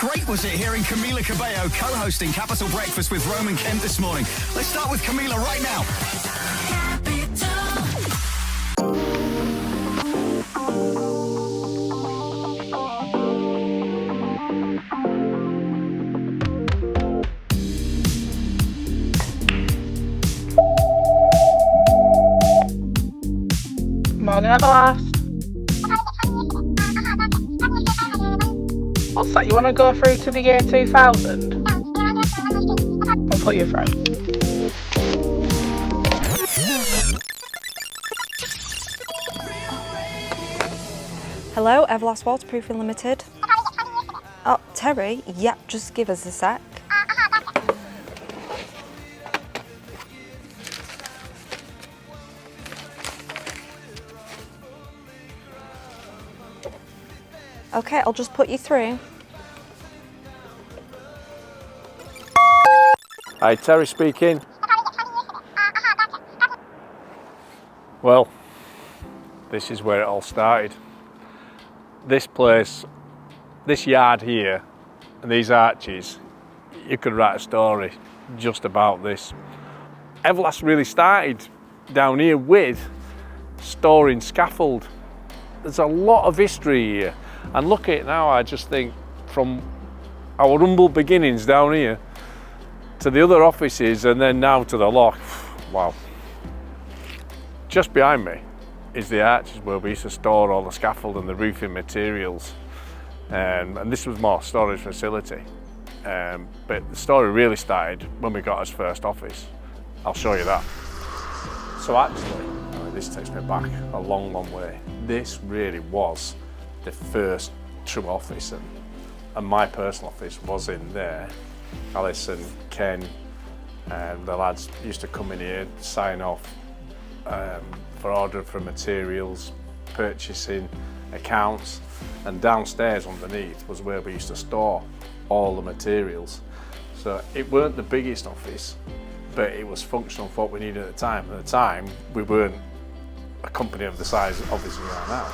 great was it hearing Camila Cabello co-hosting Capital Breakfast with Roman Kent this morning? Let's start with Camila right now. Morning, Everlast. What's that? You want to go through to the year 2000? I'll put you through. Hello, Everlast Waterproofing Limited. Oh, Terry? Yep, just give us a sec. Okay, I'll just put you through. Hi, Terry speaking. Well, this is where it all started. This place, this yard here, and these arches, you could write a story just about this. Everlast really started down here with storing scaffold. There's a lot of history here. And look at it now, I just think from our humble beginnings down here to the other offices and then now to the lock, wow. Just behind me is the arches where we used to store all the scaffold and the roofing materials. And this was more storage facility. But the story really started when we got our first office. I'll show you that. So actually, this takes me back a long, long way. This really was the first true office, and my personal office was in there. Alice and Ken and the lads used to come in here, sign off for order for materials, purchasing, accounts, and downstairs underneath was where we used to store all the materials. So it weren't the biggest office, but it was functional for what we needed at the time. At the time, we weren't a company of the size obviously we are now.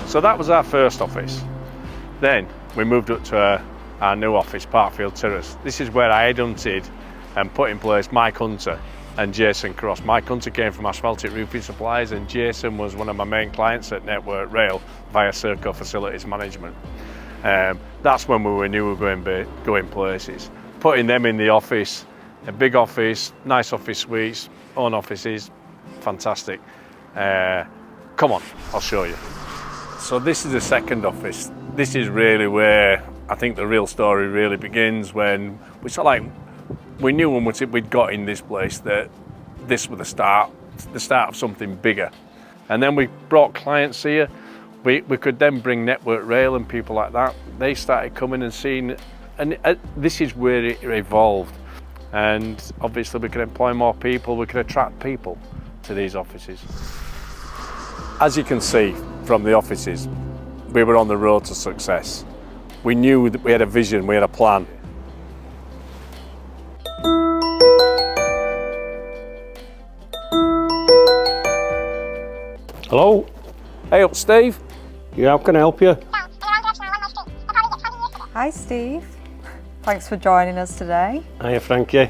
So that was our first office. Then we moved up to our new office, Parkfield Terrace. This is where I headhunted and put in place Mike Hunter and Jason Cross. Mike Hunter came from Asphaltic Roofing Supplies and Jason was one of my main clients at Network Rail via Serco Facilities Management. That's when we knew we were going places. Putting them in the office, a big office, nice office suites, own offices, fantastic. Come on, I'll show you. So this is the second office. This is really where I think the real story really begins, when we knew when we'd got in this place that this was the start of something bigger. And then we brought clients here. We could then bring Network Rail and people like that. They started coming and seeing, and this is where it evolved. And obviously we could employ more people, we could attract people to these offices. As you can see from the offices, we were on the road to success. We knew that we had a vision, we had a plan. Hello? Hey up, Steve. Yeah, how can I help you? Hi, Steve. Thanks for joining us today. Hiya, Frankie.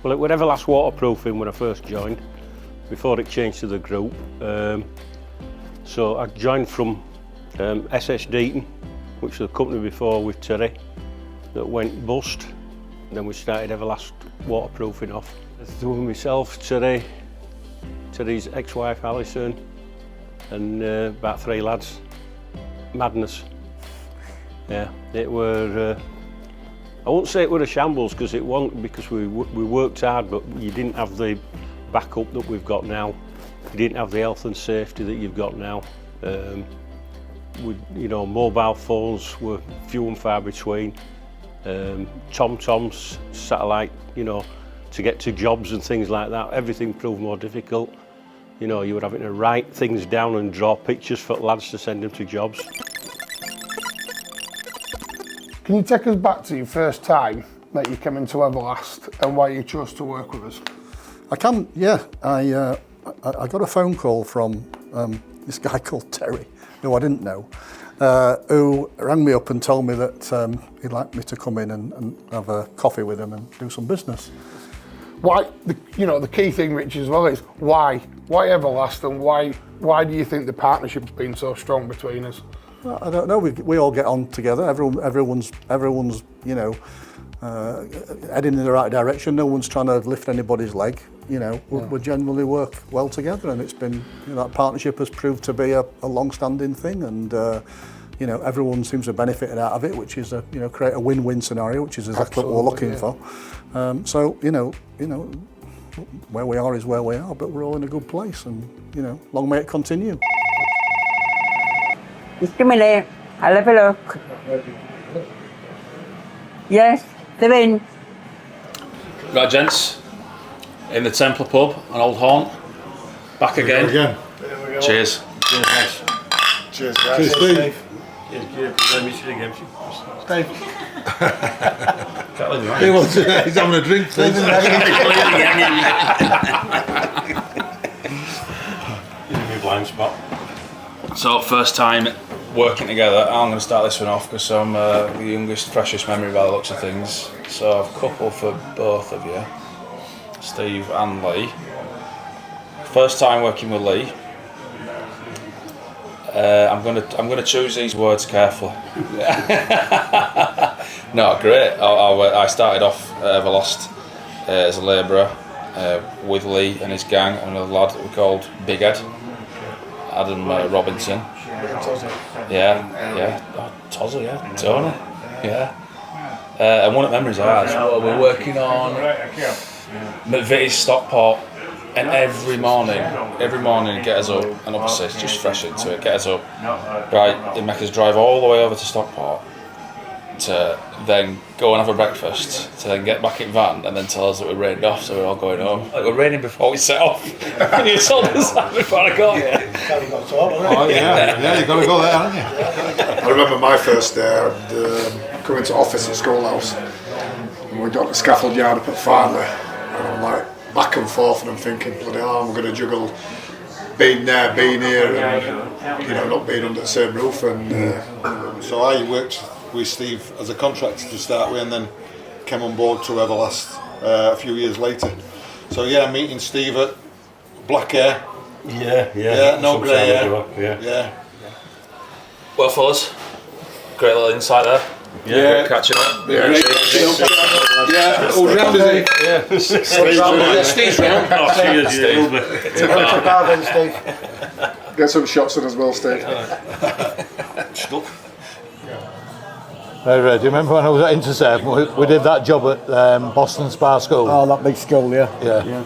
Well, it was Everlast Waterproofing when I first joined, before it changed to the group. So I joined from SS Deaton, which was the company before with Terry, that went bust. And then we started Everlast Waterproofing off. Doing myself, Terry, Terry's ex-wife Alison, and about 3 lads. Madness. Yeah, it were. I won't say it were a shambles because it wasn't, because we worked hard, but you didn't have the backup that we've got now. You didn't have the health and safety that you've got now. Mobile phones were few and far between. Tom-toms, satellite, to get to jobs and things like that. Everything proved more difficult. You were having to write things down and draw pictures for lads to send them to jobs. Can you take us back to your first time that you came into Everlast and why you chose to work with us? I can, yeah. I got a phone call from this guy called Terry, who I didn't know, who rang me up and told me that he'd like me to come in and have a coffee with him and do some business. Why, the key thing, Rich, as well is why? Why Everlast, and why do you think the partnership's been so strong between us? Well, I don't know. We all get on together. Everyone's heading in the right direction. No one's trying to lift anybody's leg. We generally work well together, and it's been that partnership has proved to be a long-standing thing, and everyone seems to benefit out of it, which is create a win-win scenario, which is exactly what we're looking for. So where we are is where we are, but we're all in a good place, and long may it continue. Just a minute, I'll have a look. Yes, they're in. Right, gents, in the Templar pub on Old Horn. Back again. Cheers. Cheers, guys. Cheers, Steve. Steve. He's having a drink. Give me a blind spot. So, first time working together. I'm going to start this one off because I'm the youngest, freshest memory by the looks of things. So I've coupled for both of you, Steve and Lee. First time working with Lee. I'm gonna choose these words carefully. No, great. I started off at Everlast as a labourer with Lee and his gang and another lad that we called Big Ed, Adam Robinson. Yeah. Oh, Tozza, yeah. Tony. Yeah. And one of the memories I had, we're working on McVitie's Stockport, and every morning he'd get us up, and obviously it's just fresh into it, get us up, right, he'd make us drive all the way over to Stockport to then go and have a breakfast, to then get back in van and then tell us that we rained off, so we're all going home. Like, we're raining before we set off. And you told us that before I got here. Oh yeah, you've got to go there, haven't you? I remember my first day, I'd come into office at Schoolhouse, and we got the scaffold yard up at Farnley, and I'm like back and forth, and I'm thinking, bloody hell, I'm going to juggle being there, being here, and not being under the same roof. And so I worked with Steve as a contractor to start with, and then came on board to Everlast a few years later. So yeah, meeting Steve at black hair. Yeah, no grey hair. Yeah. Well, fellas, great little insight there. Yeah. Great catching up. Yeah. All round is it? Yeah. Steve's round. Oh, cheers, Steve. Get some shots in as well, Steve. Do you remember when I was at Intercept? We did that job at Boston Spa School. Oh, that big school, yeah.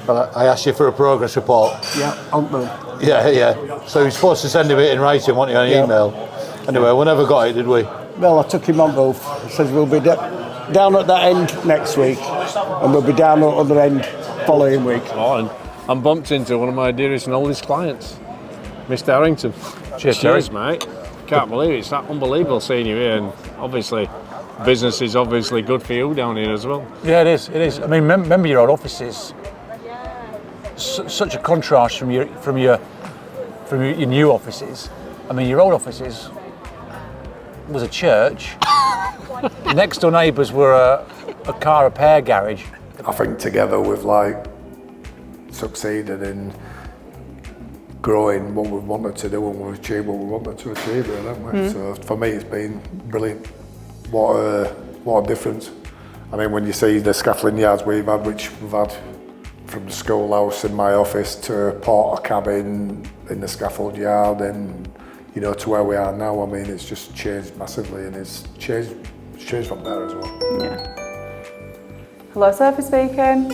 But I asked you for a progress report. Yeah. So you're supposed to send him it in writing, weren't you, on email? Anyway, we never got it, did we? Well, I took him on both. He says we'll be down at that end next week, and we'll be down at the other end following week. Oh, and I'm bumped into one of my dearest and oldest clients, Mr. Harrington. Cheers, mate. Can't believe it. It's that unbelievable seeing you here, and obviously business is obviously good for you down here as well. Yeah, it is. I mean, remember your old offices. Such a contrast from your new offices. I mean, your old offices was a church. Next door neighbours were a car repair garage. I think together we've succeeded in growing what we wanted to do and we've achieved what we wanted to achieve, really, haven't we? So for me it's been brilliant. What a difference. I mean, when you see the scaffolding yards we've had, which we've had from the Schoolhouse in my office to Porter Cabin in the scaffold yard, and to where we are now, I mean, it's just changed massively, and it's changed from there as well. Yeah. Hello, Sophie speaking.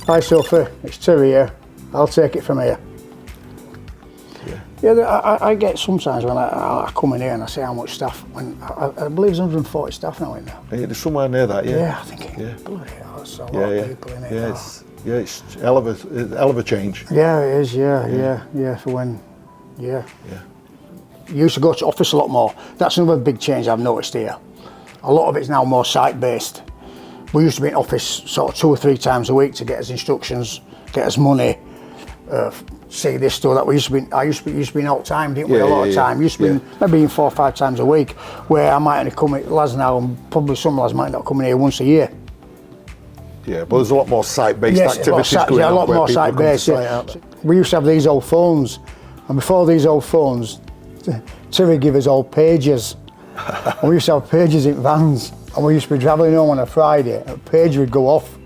Hi Sophie, it's Terry here. I'll take it from here. Yeah, I get sometimes when I come in here and I see how much staff, when I believe there's 140 staff now in there. Yeah, there's somewhere near that, yeah. Yeah, I think bloody hell, there's a lot of people in here. It's hell of a change. Yeah, it is, yeah, for when, You used to go to office a lot more. That's another big change I've noticed here. A lot of it's now more site-based. We used to be in office sort of 2 or 3 times a week to get us instructions, get us money, see this store that we used to be. I used to be in all the time, didn't we? A lot of time. Used to be maybe in 4 or 5 times a week. Where I might only come. Lads now, and probably some lads might not come in here once a year. Yeah, but there's a lot more site-based activities going on. A lot more site-based. We used to have these old phones, and before these old phones, Terry gave us old pages. And we used to have pages in vans, and we used to be travelling home on a Friday. A page would go off,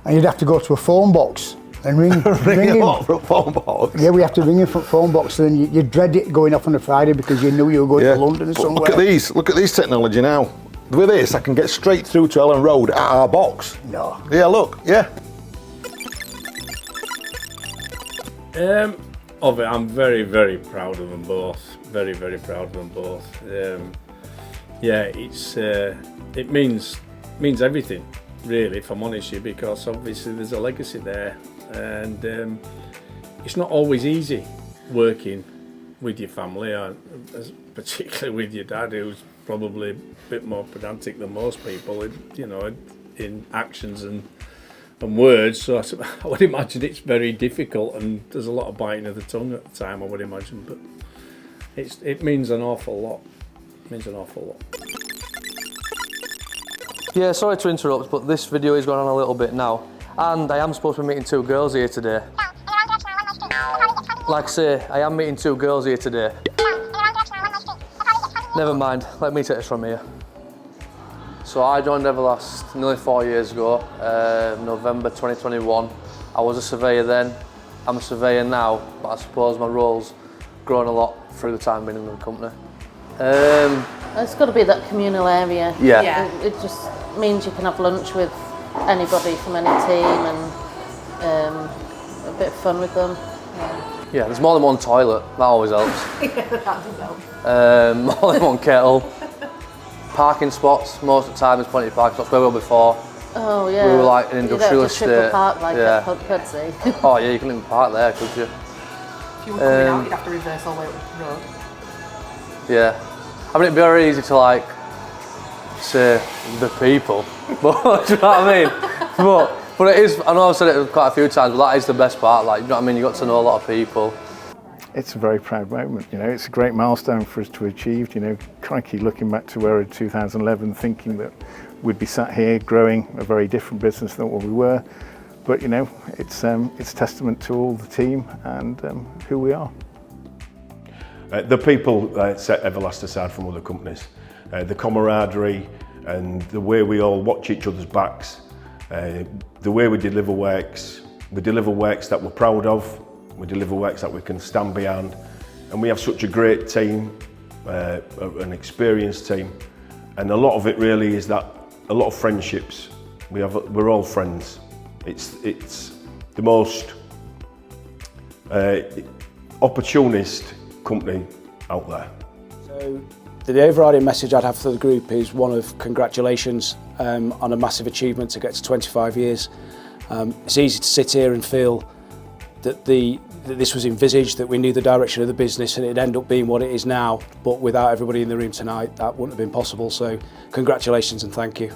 and you'd have to go to a phone box and ring him. For a phone box. Yeah, we have to ring him from a phone box, and then you'd dread it going off on a Friday because you knew you were going to London or somewhere. Look at these technology now. With this, I can get straight through to Ellen Road at our box. No. Yeah, look, yeah. Of it, I'm very, very proud of them both. Very, very proud of them both. Yeah, it means everything, really, if I'm honest with you, because obviously there's a legacy there, and it's not always easy working with your family, particularly with your dad, who's probably a bit more pedantic than most people, in actions and words. So I would imagine it's very difficult, and there's a lot of biting of the tongue at the time, I would imagine. But it means an awful lot. It means an awful lot. Yeah, sorry to interrupt, but this video is going on a little bit now, and I am supposed to be meeting 2 girls here today. Like I say, I am meeting 2 girls here today. Never mind, let me take this from here. So I joined Everlast nearly 4 years ago, November 2021. I was a surveyor then, I'm a surveyor now, but I suppose my role's grown a lot through the time being in the company. It's got to be that communal area. Yeah. It just means you can have lunch with anybody from any team and a bit of fun with them. Yeah, there's more than one toilet, that always helps. Yeah, that does help. More than one kettle. Parking spots, most of the time there's plenty of parking spots. Where we were before, oh yeah, we were like an industrial estate. You don't have to triple park like at Pudsey. Oh yeah, you couldn't even park there, could you? If you were coming out, you'd have to reverse all the way up the road. Yeah. I mean, it'd be very easy to like, say, the people, but do you know what I mean? But it is, I know I've said it quite a few times, but that is the best part, like, you know what I mean? You got to know a lot of people. It's a very proud moment, it's a great milestone for us to achieve, crikey, looking back to where in 2011, thinking that we'd be sat here growing a very different business than what we were, but it's testament to all the team and who we are. The people set Everlast aside from other companies, the camaraderie and the way we all watch each other's backs, the way we deliver works that we're proud of, we deliver works that we can stand behind, and we have such a great team, an experienced team, and a lot of it really is that a lot of friendships. We're all friends. It's the most opportunist company out there. So the overriding message I'd have for the group is one of congratulations on a massive achievement to get to 25 years. It's easy to sit here and feel that this was envisaged, that we knew the direction of the business and it'd end up being what it is now, but without everybody in the room tonight that wouldn't have been possible, so congratulations and thank you.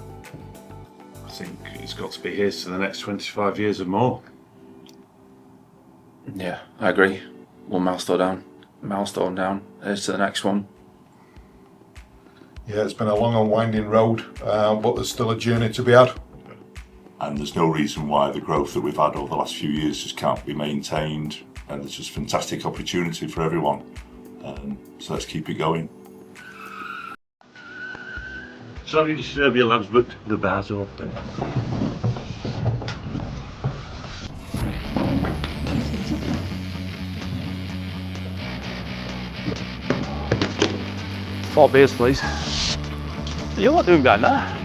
I think it's got to be here's to the next 25 years or more. Yeah, I agree. One milestone down, here's to the next one. Yeah, it's been a long and winding road, but there's still a journey to be had. And there's no reason why the growth that we've had over the last few years just can't be maintained, and it's just fantastic opportunity for everyone. So let's keep it going. Sorry to disturb you lads, but the bar's open. Four beers, please. You're not doing that now.